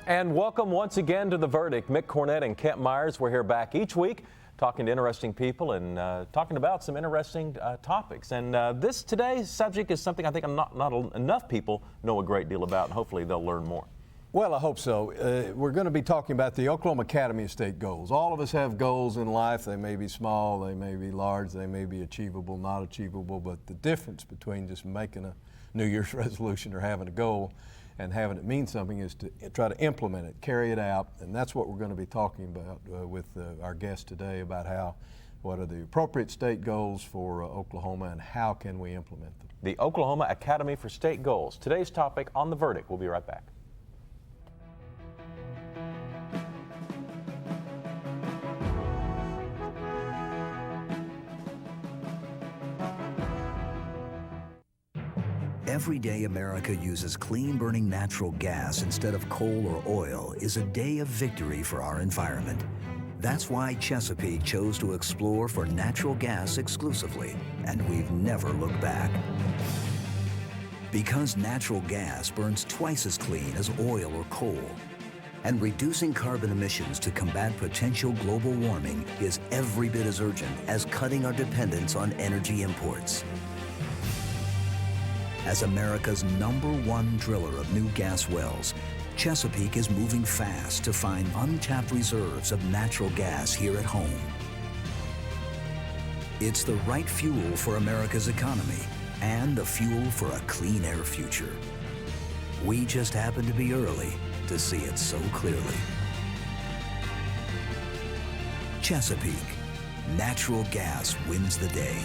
And welcome once again to The Verdict. Mick Cornett and Kent Myers, we're here back each week talking to interesting people and talking about some interesting topics. And today's subject is something I think not enough people know a great deal about, and hopefully they'll learn more. Well, I hope so. We're going to be talking about the Oklahoma Academy of State Goals. All of us have goals in life. They may be small, they may be large, they may be achievable, not achievable, but the difference between just making a New Year's resolution or having a goal and having it mean something is to try to implement it, carry it out, and that's what we're going to be talking about with our guest today about what are the appropriate state goals for Oklahoma and how can we implement them. The Oklahoma Academy for State Goals. Today's topic on The Verdict. We'll be right back. Every day America uses clean-burning natural gas instead of coal or oil is a day of victory for our environment. That's why Chesapeake chose to explore for natural gas exclusively, and we've never looked back. Because natural gas burns twice as clean as oil or coal, and reducing carbon emissions to combat potential global warming is every bit as urgent as cutting our dependence on energy imports. As America's #1 driller of new gas wells, Chesapeake is moving fast to find untapped reserves of natural gas here at home. It's the right fuel for America's economy and the fuel for a clean air future. We just happen to be early to see it so clearly. Chesapeake, natural gas wins the day.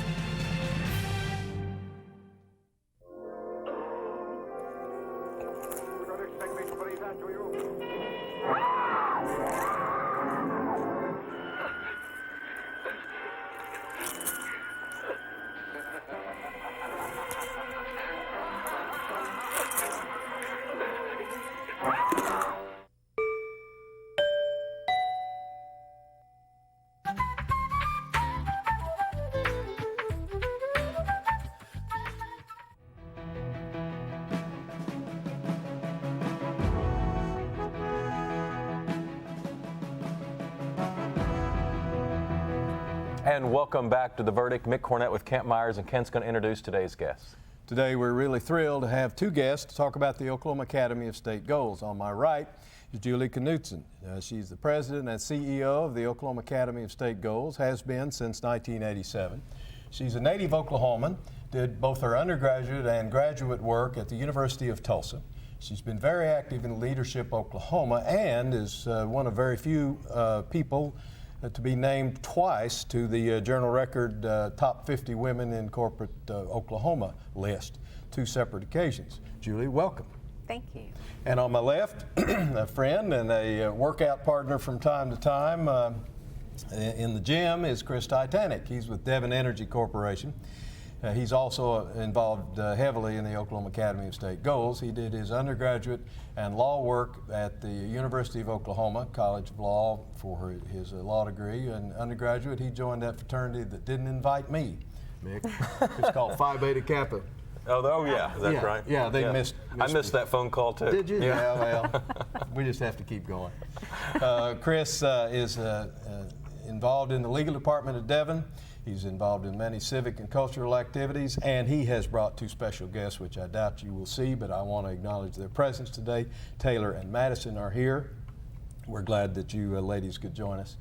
And welcome back to The Verdict. Mick Cornett with Kent Myers, and Kent's going to introduce today's guests. Today we're really thrilled to have two guests to talk about the Oklahoma Academy of State Goals. On my right is Julie Knutson. She's the president and CEO of the Oklahoma Academy of State Goals, has been since 1987. She's a native Oklahoman, did both her undergraduate and graduate work at the University of Tulsa. She's been very active in Leadership Oklahoma and is one of very few people to be named twice to the Journal Record Top 50 Women in Corporate Oklahoma list, two separate occasions. Julie, welcome. Thank you. And on my left, a friend and a workout partner from time to time in the gym is Chris Tytanic. He's with Devon Energy Corporation. He's also involved heavily in the Oklahoma Academy of State Goals. He did his undergraduate and law work at the University of Oklahoma College of Law for his law degree. And undergraduate, he joined that fraternity that didn't invite me, Mick. It's called Phi Beta Kappa. Oh yeah, is that right? Yeah, they missed I missed that phone call too. Did you? Yeah, well, we just have to keep going. Chris is involved in the legal department at Devon. He's involved in many civic and cultural activities, and he has brought two special guests, which I doubt you will see, but I want to acknowledge their presence today. Taylor and Madison are here. We're glad that you ladies could join us,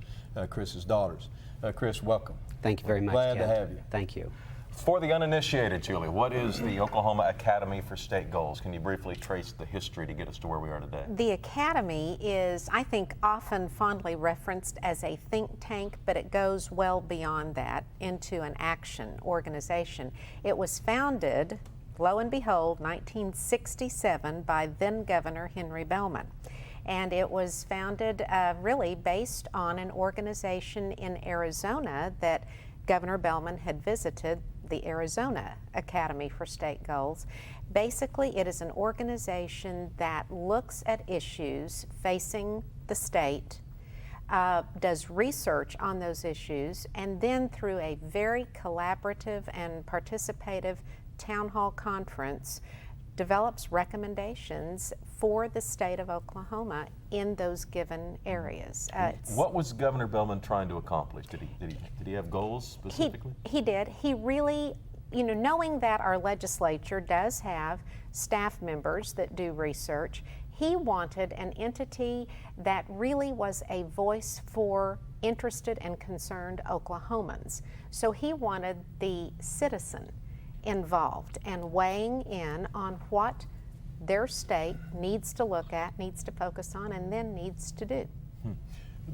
Chris's daughters. Chris, welcome. Thank you very much, Glad Kent. to have you. Thank you. For the uninitiated, Julie, what is the Oklahoma Academy for State Goals? Can you briefly trace the history to get us to where we are today? The Academy is, I think, often fondly referenced as a think tank, but it goes well beyond that into an action organization. It was founded, lo and behold, 1967 by then Governor Henry Bellman. And it was founded really based on an organization in Arizona that Governor Bellman had visited, the Arizona Academy for State Goals. Basically, it is an organization that looks at issues facing the state, does research on those issues, and then through a very collaborative and participative town hall conference develops recommendations for the state of Oklahoma in those given areas. What was Governor Bellman trying to accomplish? Did he have goals specifically? He did. He really, knowing that our legislature does have staff members that do research, he wanted an entity that really was a voice for interested and concerned Oklahomans. So he wanted the citizen involved and weighing in on what their state needs to look at, needs to focus on, and then needs to do.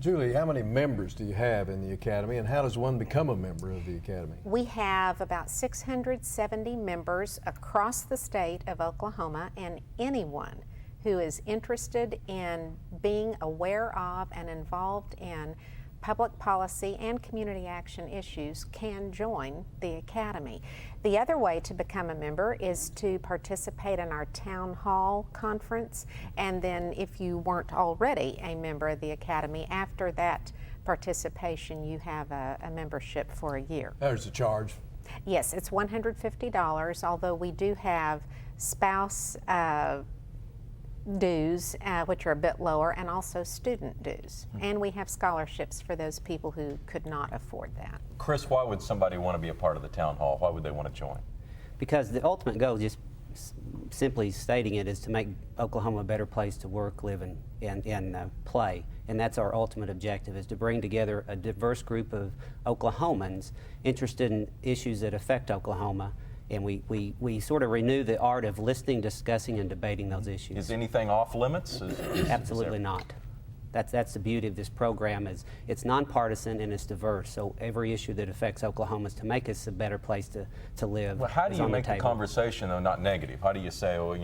Julie, how many members do you have in the Academy, and how does one become a member of the Academy? We have about 670 members across the state of Oklahoma, and anyone who is interested in being aware of and involved in public policy and community action issues can join the Academy. The other way to become a member is to participate in our town hall conference, and then if you weren't already a member of the Academy, after that participation you have a membership for a year. There's a charge. Yes, it's $150, although we do have spouse dues, which are a bit lower, and also student dues. And we have scholarships for those people who could not afford that. Chris, why would somebody want to be a part of the town hall? Why would they want to join? Because the ultimate goal, just simply stating it, is to make Oklahoma a better place to work, live, and play. And that's our ultimate objective, is to bring together a diverse group of Oklahomans interested in issues that affect Oklahoma. And we sort of renew the art of listening, discussing, and debating those issues. Is anything off limits? Absolutely not. That's the beauty of this program, is it's nonpartisan and it's diverse. So every issue that affects Oklahoma is to make us a better place to live. Well, how do is you on make the table. conversation though not negative? How do you say, oh,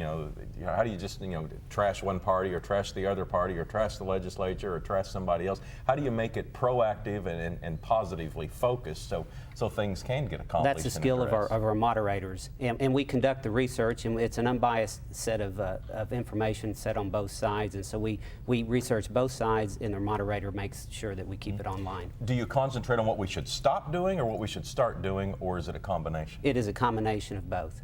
how do you just trash one party or trash the other party or trash the legislature or trash somebody else? How do you make it proactive and positively focused so things can get accomplished? That's the skill of our moderators, and we conduct the research, and it's an unbiased set of information set on both sides, and so we research both sides, and the moderator makes sure that we keep it online. Do you concentrate on what we should stop doing or what we should start doing, or is it a combination? It is a combination of both.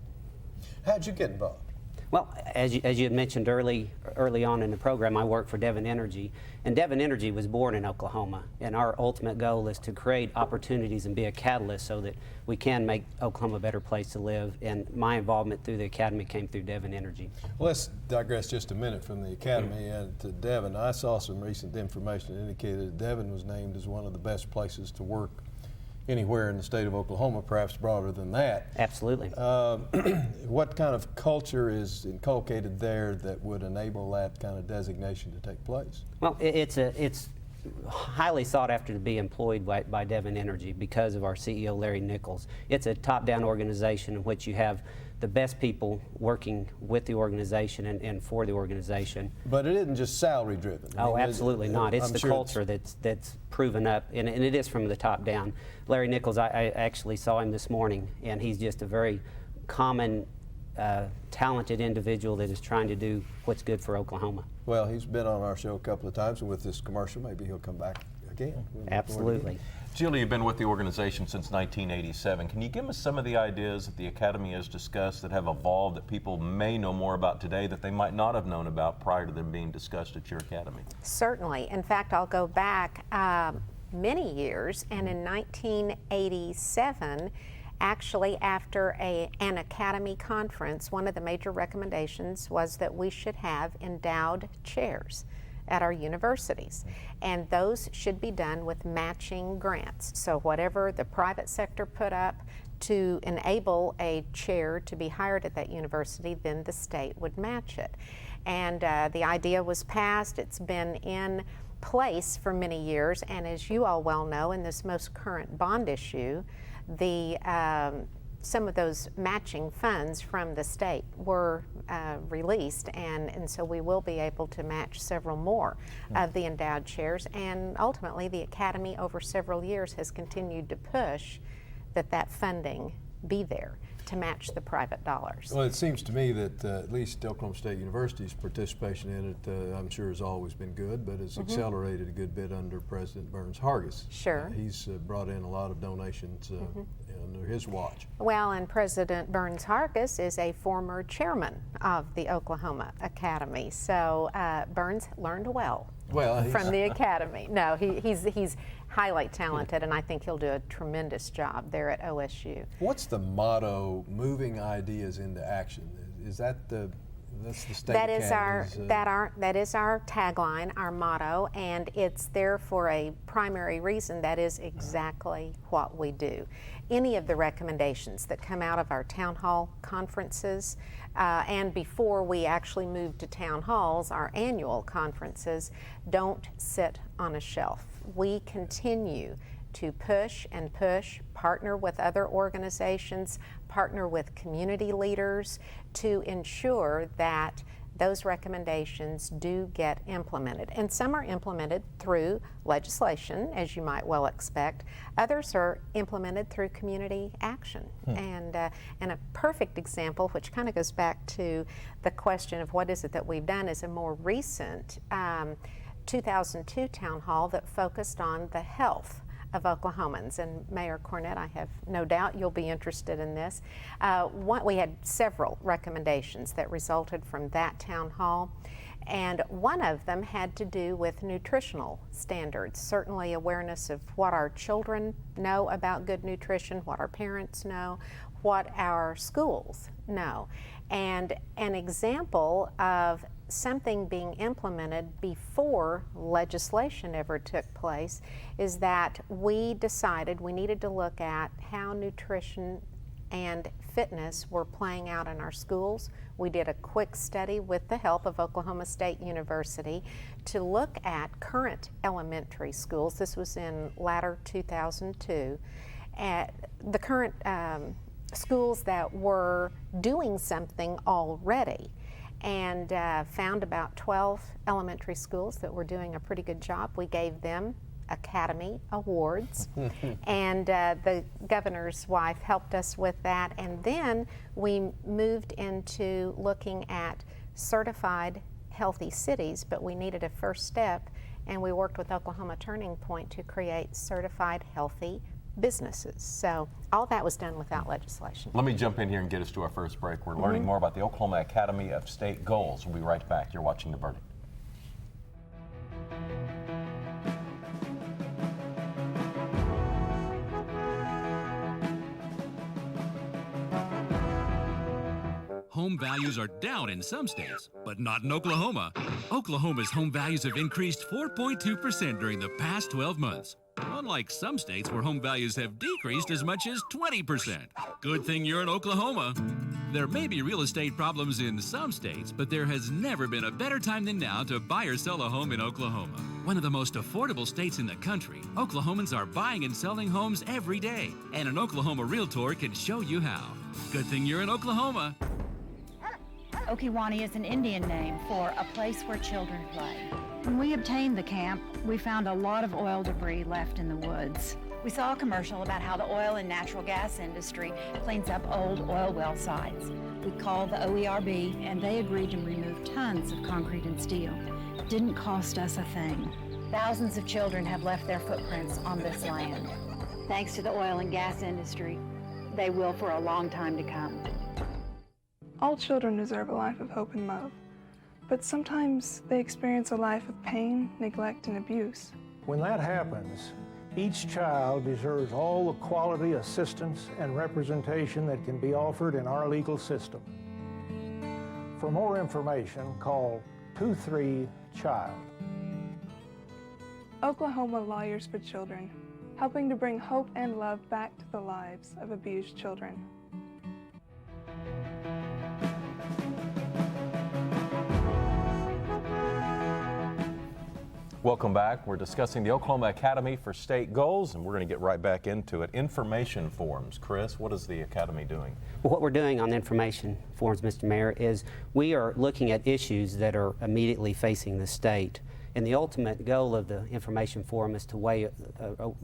How'd you get involved? Well, as you had mentioned early on in the program, I work for Devon Energy, and Devon Energy was born in Oklahoma, and our ultimate goal is to create opportunities and be a catalyst so that we can make Oklahoma a better place to live, and my involvement through the Academy came through Devon Energy. Well, let's digress just a minute from the Academy and to Devon. I saw some recent information that indicated that Devon was named as one of the best places to work anywhere in the state of Oklahoma, perhaps broader than that. Absolutely. What kind of culture is inculcated there that would enable that kind of designation to take place? Well, it's highly sought after to be employed by Devon Energy because of our CEO, Larry Nichols. It's a top-down organization in which you have the best people working with the organization and for the organization. But it isn't just salary driven. Oh, absolutely not. It's I'm the sure culture that's proven up, and it is from the top down. Larry Nichols, I actually saw him this morning, and he's just a very common, talented individual that is trying to do what's good for Oklahoma. Well, he's been on our show a couple of times, and with this commercial, maybe he'll come back again. Absolutely. Julie, you've been with the organization since 1987. Can you give us some of the ideas that the Academy has discussed that have evolved that people may know more about today that they might not have known about prior to them being discussed at your Academy? Certainly. In fact, I'll go back many years, and in 1987, actually after an Academy conference, one of the major recommendations was that we should have endowed chairs at our universities, and those should be done with matching grants. So whatever the private sector put up to enable a chair to be hired at that university, then the state would match it. And the idea was passed. It's been in place for many years, and as you all well know, in this most current bond issue, some of those matching funds from the state were released, and so we will be able to match several more of the endowed chairs, and ultimately the Academy over several years has continued to push that funding be there to match the private dollars. Well, it seems to me that at least Oklahoma State University's participation in it, I'm sure, has always been good, but it's accelerated a good bit under President Burns Hargis. Sure. He's brought in a lot of donations under his watch. Well, and President Burns Harkis is a former chairman of the Oklahoma Academy, so Burns learned well from the Academy. No, he's highly talented, and I think he'll do a tremendous job there at OSU. What's the motto, moving ideas into action? Is that that's the state That is academy's, that is our tagline, our motto, and it's there for a primary reason. That is exactly what we do. Any of the recommendations that come out of our town hall conferences, and before we actually move to town halls, our annual conferences, don't sit on a shelf. We continue to push and push, partner with other organizations, partner with community leaders to ensure that those recommendations do get implemented. And some are implemented through legislation, as you might well expect. Others are implemented through community action. And a perfect example, which kind of goes back to the question of what is it that we've done, is a more recent 2002 town hall that focused on the health of Oklahomans. And Mayor Cornett, I have no doubt you'll be interested in this. We had several recommendations that resulted from that town hall, and one of them had to do with nutritional standards. Certainly awareness of what our children know about good nutrition, what our parents know, what our schools know. And an example of something being implemented before legislation ever took place is that we decided we needed to look at how nutrition and fitness were playing out in our schools. We did a quick study with the help of Oklahoma State University to look at current elementary schools. This was in latter 2002. At the current schools that were doing something already, and found about 12 elementary schools that were doing a pretty good job. We gave them Academy Awards, and the governor's wife helped us with that. And then we moved into looking at certified healthy cities, but we needed a first step, and we worked with Oklahoma Turning Point to create certified healthy businesses. So all that was done without legislation. Let me jump in here and get us to our first break. We're learning more about the Oklahoma Academy of State Goals. We'll be right back. You're watching The Verdict. Home values are down in some states, but not in Oklahoma. Oklahoma's home values have increased 4.2% during the past 12 months. Unlike some states where home values have decreased as much as 20%. Good thing you're in Oklahoma. There may be real estate problems in some states, but there has never been a better time than now to buy or sell a home in Oklahoma. One of the most affordable states in the country, Oklahomans are buying and selling homes every day, and an Oklahoma realtor can show you how. Good thing you're in Oklahoma. Okiwani is an Indian name for a place where children play. When we obtained the camp, we found a lot of oil debris left in the woods. We saw a commercial about how the oil and natural gas industry cleans up old oil well sites. We called the OERB, and they agreed to remove tons of concrete and steel. It didn't cost us a thing. Thousands of children have left their footprints on this land. Thanks to the oil and gas industry, they will for a long time to come. All children deserve a life of hope and love, but sometimes they experience a life of pain, neglect, and abuse. When that happens, each child deserves all the quality assistance and representation that can be offered in our legal system. For more information, call 23-CHILD. Oklahoma Lawyers for Children, helping to bring hope and love back to the lives of abused children. Welcome back. We're discussing the Oklahoma Academy for State Goals, and we're going to get right back into it. Information forums. Chris, what is the Academy doing? Well, what we're doing on the information forums, Mr. Mayor, is we are looking at issues that are immediately facing the state. And the ultimate goal of the information forum is to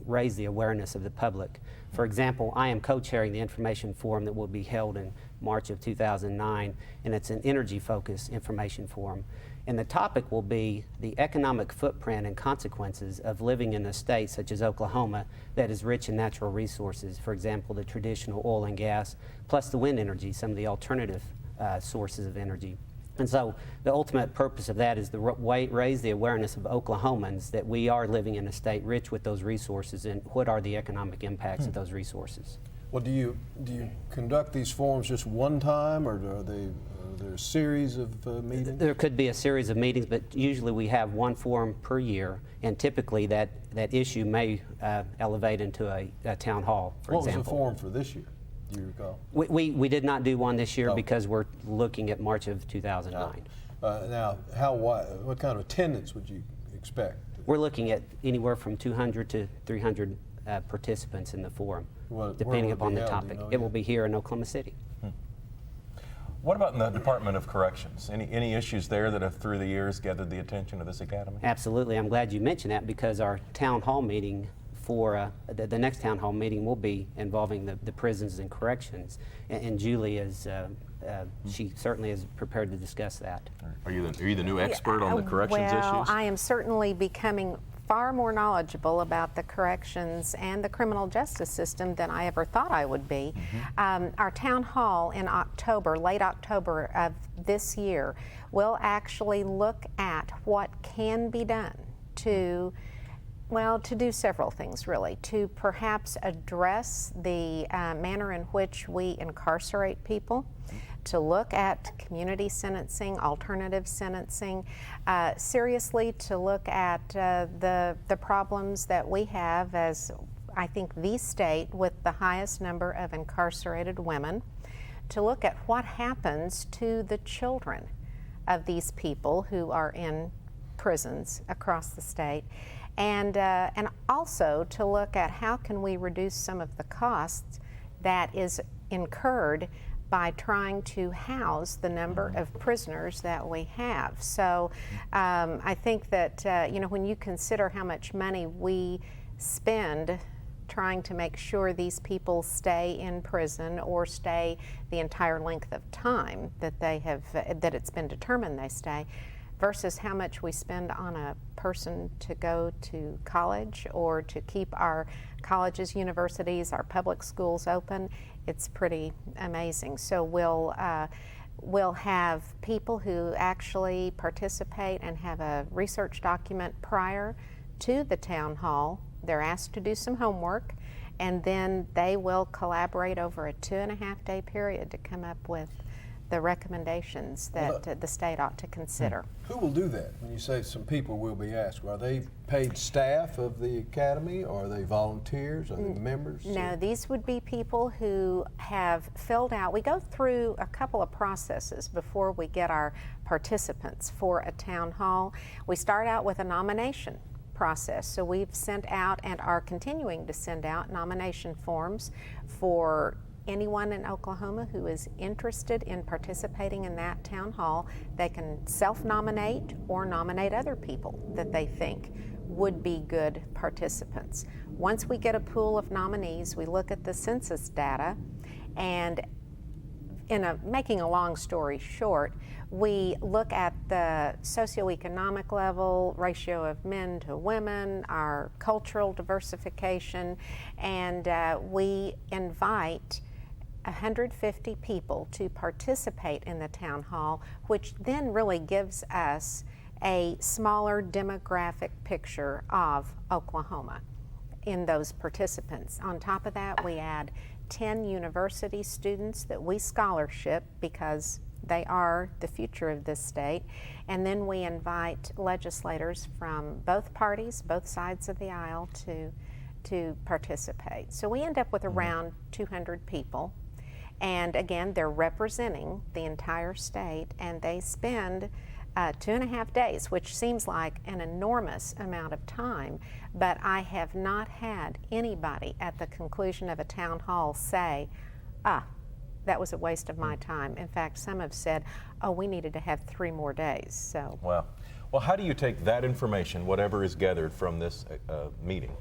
raise the awareness of the public. For example, I am co-chairing the information forum that will be held in March of 2009, and it's an energy-focused information forum. And the topic will be the economic footprint and consequences of living in a state such as Oklahoma that is rich in natural resources, for example, the traditional oil and gas, plus the wind energy, some of the alternative sources of energy. And so the ultimate purpose of that is to raise the awareness of Oklahomans that we are living in a state rich with those resources, and what are the economic impacts of those resources. Well, do you conduct these forums just one time, or are there a series of meetings? There could be a series of meetings, but usually we have one forum per year, and typically that issue may elevate into a town hall, for example. What was the forum for this year? Do you recall? We did not do one this year because we're looking at March of 2009. Now, what kind of attendance would you expect? We're looking at anywhere from 200 to 300 participants in the forum, depending upon the topic. It will be here in Oklahoma City. What about in the Department of Corrections? Any issues there that have through the years gathered the attention of this academy? Absolutely. I'm glad you mentioned that, because our town hall meeting for the next town hall meeting will be involving the prisons and corrections, and Julie is she certainly is prepared to discuss that. Are you the new expert on the corrections well, issues? I am certainly becoming far more knowledgeable about the corrections and the criminal justice system than I ever thought I would be. Our town hall in October, late October of this year, will actually look at what can be done to do several things, really. To perhaps address the manner in which we incarcerate people, to look at community sentencing, alternative sentencing, seriously to look at the problems that we have as, I think, the state with the highest number of incarcerated women, to look at what happens to the children of these people who are in prisons across the state. And also to look at how can we reduce some of the costs that is incurred by trying to house the number of prisoners that we have. So I think that when you consider how much money we spend trying to make sure these people stay in prison or stay the entire length of time that that it's been determined they stay, versus how much we spend on a person to go to college or to keep our colleges, universities, our public schools open, it's pretty amazing. So we'll have people who actually participate and have a research document prior to the town hall. They're asked to do some homework, and then they will collaborate over a 2.5-day period to come up with the recommendations that the state ought to consider. Who will do that? When you say some people will be asked, are they paid staff of the academy, or are they volunteers, are they members? No, these would be people who have filled out. We go through a couple of processes before we get our participants for a town hall. We start out with a nomination process. So we've sent out and are continuing to send out nomination forms for anyone in Oklahoma who is interested in participating in that town hall. They can self-nominate or nominate other people that they think would be good participants. Once we get a pool of nominees, we look at the census data, and making a long story short, we look at the socioeconomic level, ratio of men to women, our cultural diversification, and we invite 150 people to participate in the town hall, which then really gives us a smaller demographic picture of Oklahoma in those participants. On top of that, we add 10 university students that we scholarship because they are the future of this state, and then we invite legislators from both parties, both sides of the aisle, to participate. So we end up with around 200 people. And again, they're representing the entire state, and they spend 2.5 days, which seems like an enormous amount of time, but I have not had anybody at the conclusion of a town hall say, that was a waste of my time. In fact, some have said, we needed to have 3 more days. So. Well, how do you take that information, whatever is gathered from this meeting,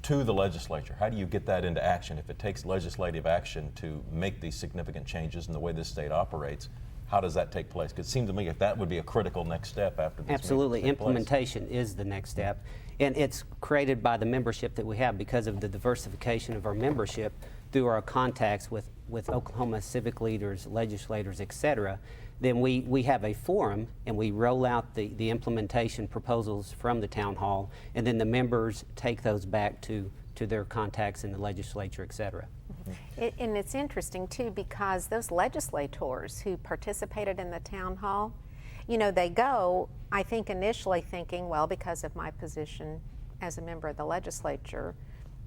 to the legislature? How do you get that into action? If it takes legislative action to make these significant changes in the way this state operates, how does that take place? Because it seems to me if that would be a critical next step after this. Absolutely. Implementation is the next step. And it's created by the membership that we have because of the diversification of our membership through our contacts with Oklahoma civic leaders, legislators, et cetera. Then we have a forum and we roll out the implementation proposals from the town hall, and then the members take those back to their contacts in the legislature, et cetera. And it's interesting too, because those legislators who participated in the town hall, you know, they go, I think, initially thinking, well, because of my position as a member of the legislature,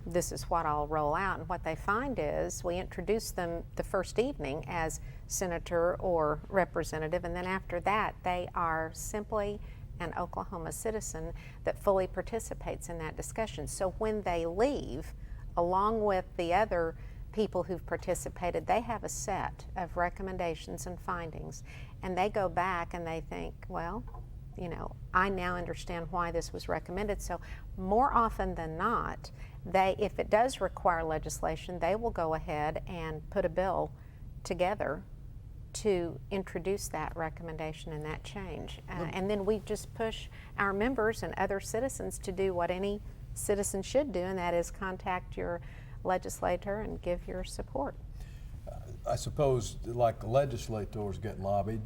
this is what I'll roll out. And what they find is we introduce them the first evening as senator or representative, and then after that they are simply an Oklahoma citizen that fully participates in that discussion. So when they leave, along with the other people who've participated, they have a set of recommendations and findings, and they go back and they think, well, you know, I now understand why this was recommended. So more often than not, if it does require legislation, they will go ahead and put a bill together to introduce that recommendation and that change. And then we just push our members and other citizens to do what any citizen should do, and that is contact your legislator and give your support. I suppose, like legislators get lobbied,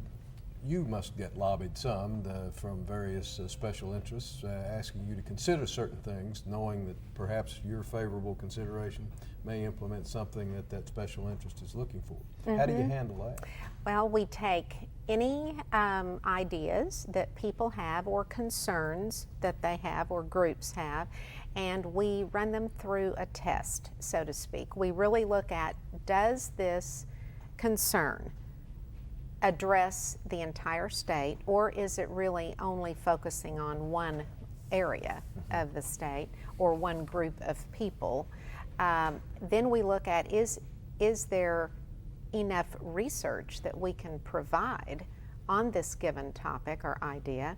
you must get lobbied some from various special interests asking you to consider certain things, knowing that perhaps your favorable consideration may implement something that special interest is looking for. Mm-hmm. How do you handle that? Well, we take any ideas that people have or concerns that they have or groups have, and we run them through a test, so to speak. We really look at, does this concern address the entire state, or is it really only focusing on one area of the state or one group of people? Then we look at, is there enough research that we can provide on this given topic or idea?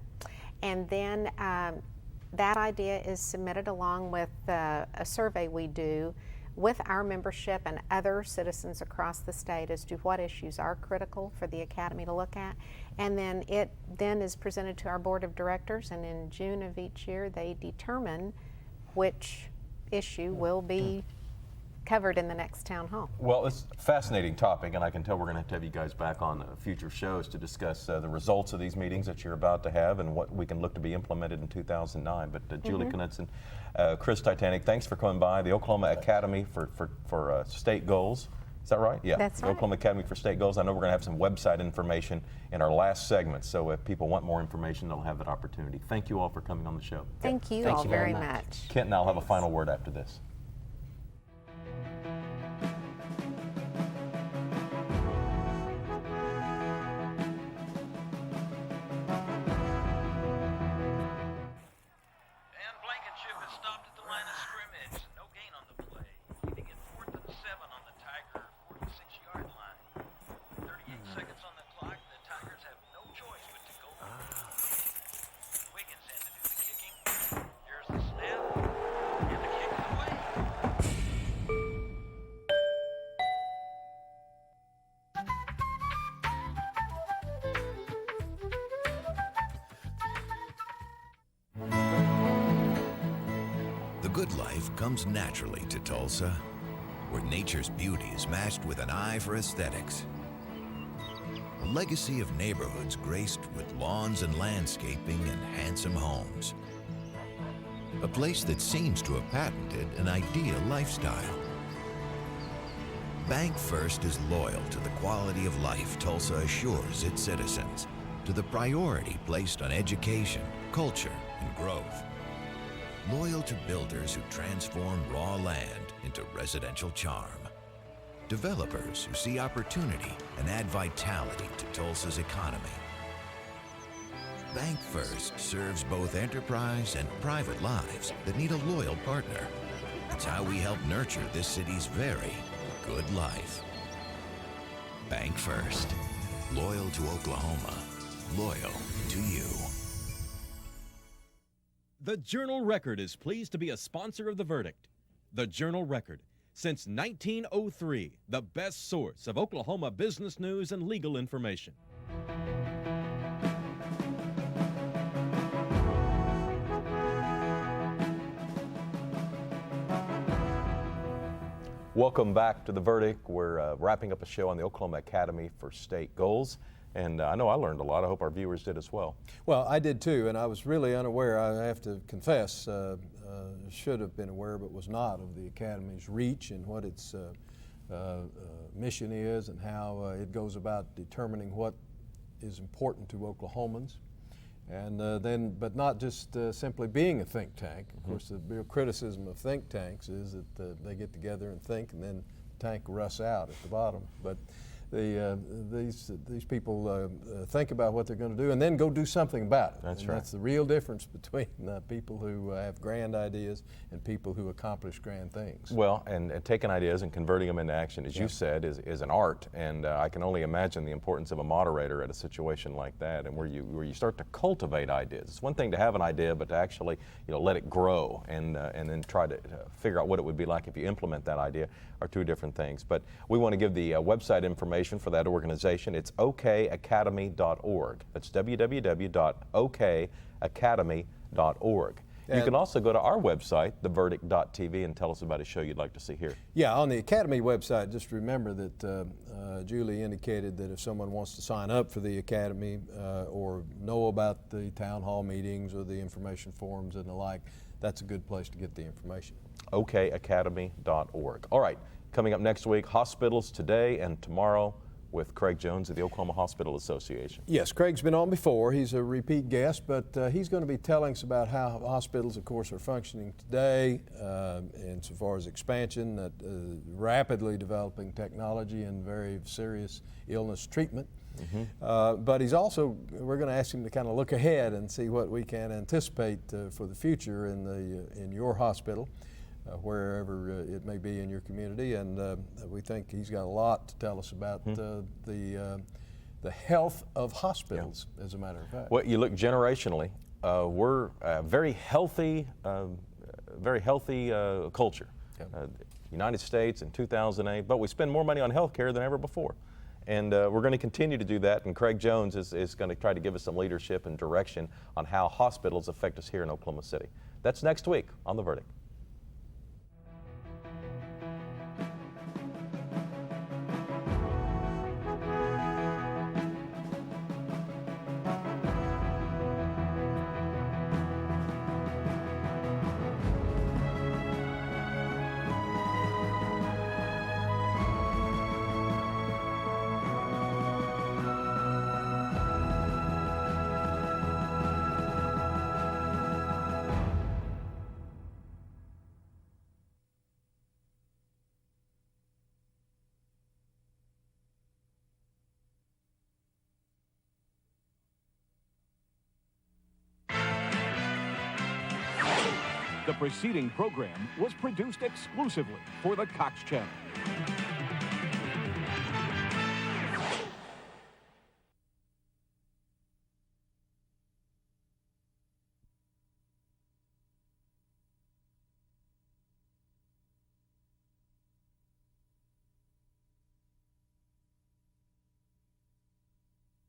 And then that idea is submitted along with a survey we do with our membership and other citizens across the state as to what issues are critical for the Academy to look at. And then it then is presented to our board of directors, and in June of each year they determine which issue will be covered in the next town hall. Well, it's a fascinating topic, and I can tell we're going to have you guys back on future shows to discuss the results of these meetings that you're about to have and what we can look to be implemented in 2009. But Julie Knutson, Chris Tytanic, thanks for coming by. The Oklahoma Academy for State Goals. Is that right? Yeah. That's right. Oklahoma Academy for State Goals. I know we're going to have some website information in our last segment, so if people want more information, they'll have that opportunity. Thank you all for coming on the show. Thank you all very much. Kent and I'll have a final word after this. The good life comes naturally to Tulsa, where nature's beauty is matched with an eye for aesthetics. A legacy of neighborhoods graced with lawns and landscaping and handsome homes. A place that seems to have patented an ideal lifestyle. Bank First is loyal to the quality of life Tulsa assures its citizens, to the priority placed on education, culture, and growth. Loyal to builders who transform raw land into residential charm. Developers who see opportunity and add vitality to Tulsa's economy. Bank First serves both enterprise and private lives that need a loyal partner. It's how we help nurture this city's very good life. Bank First. Loyal to Oklahoma. Loyal to you. The Journal-Record is pleased to be a sponsor of The Verdict. The Journal-Record, since 1903, the best source of Oklahoma business news and legal information. Welcome back to The Verdict. We're wrapping up a show on the Oklahoma Academy for State Goals. And I know I learned a lot. I hope our viewers did as well. Well, I did too, and I was really unaware, I have to confess, should have been aware but was not, of the Academy's reach and what its mission is and how it goes about determining what is important to Oklahomans. And but not just simply being a think tank. Of course, the real criticism of think tanks is that they get together and think, and then the tank rusts out at the bottom. But these people think about what they're going to do and then go do something about it. That's and right. That's the real difference between people who have grand ideas and people who accomplish grand things. Well, and taking ideas and converting them into action, as you said, is an art. And I can only imagine the importance of a moderator at a situation like that, and where you start to cultivate ideas. It's one thing to have an idea, but to actually let it grow and then try to figure out what it would be like if you implement that idea are two different things. But we want to give the website information for that organization. It's okacademy.org. That's www.okacademy.org. You can also go to our website, theverdict.tv, and tell us about a show you'd like to see here. Yeah, on the Academy website, just remember that Julie indicated that if someone wants to sign up for the Academy or know about the town hall meetings or the information forums and the like, that's a good place to get the information. okacademy.org. All right, coming up next week, hospitals today and tomorrow with Craig Jones of the Oklahoma Hospital Association. Yes, Craig's been on before. He's a repeat guest, but he's going to be telling us about how hospitals, of course, are functioning today insofar as expansion, that rapidly developing technology and very serious illness treatment. But he's also, we're going to ask him to kind of look ahead and see what we can anticipate for the future in your hospital, wherever it may be in your community. And we think he's got a lot to tell us about the health of hospitals, as a matter of fact. Well, you look generationally, we're a very healthy culture. United States in 2008, but we spend more money on health care than ever before. And we're going to continue to do that, and Craig Jones is going to try to give us some leadership and direction on how hospitals affect us here in Oklahoma City. That's next week on The Verdict. The preceding program was produced exclusively for the Cox Channel.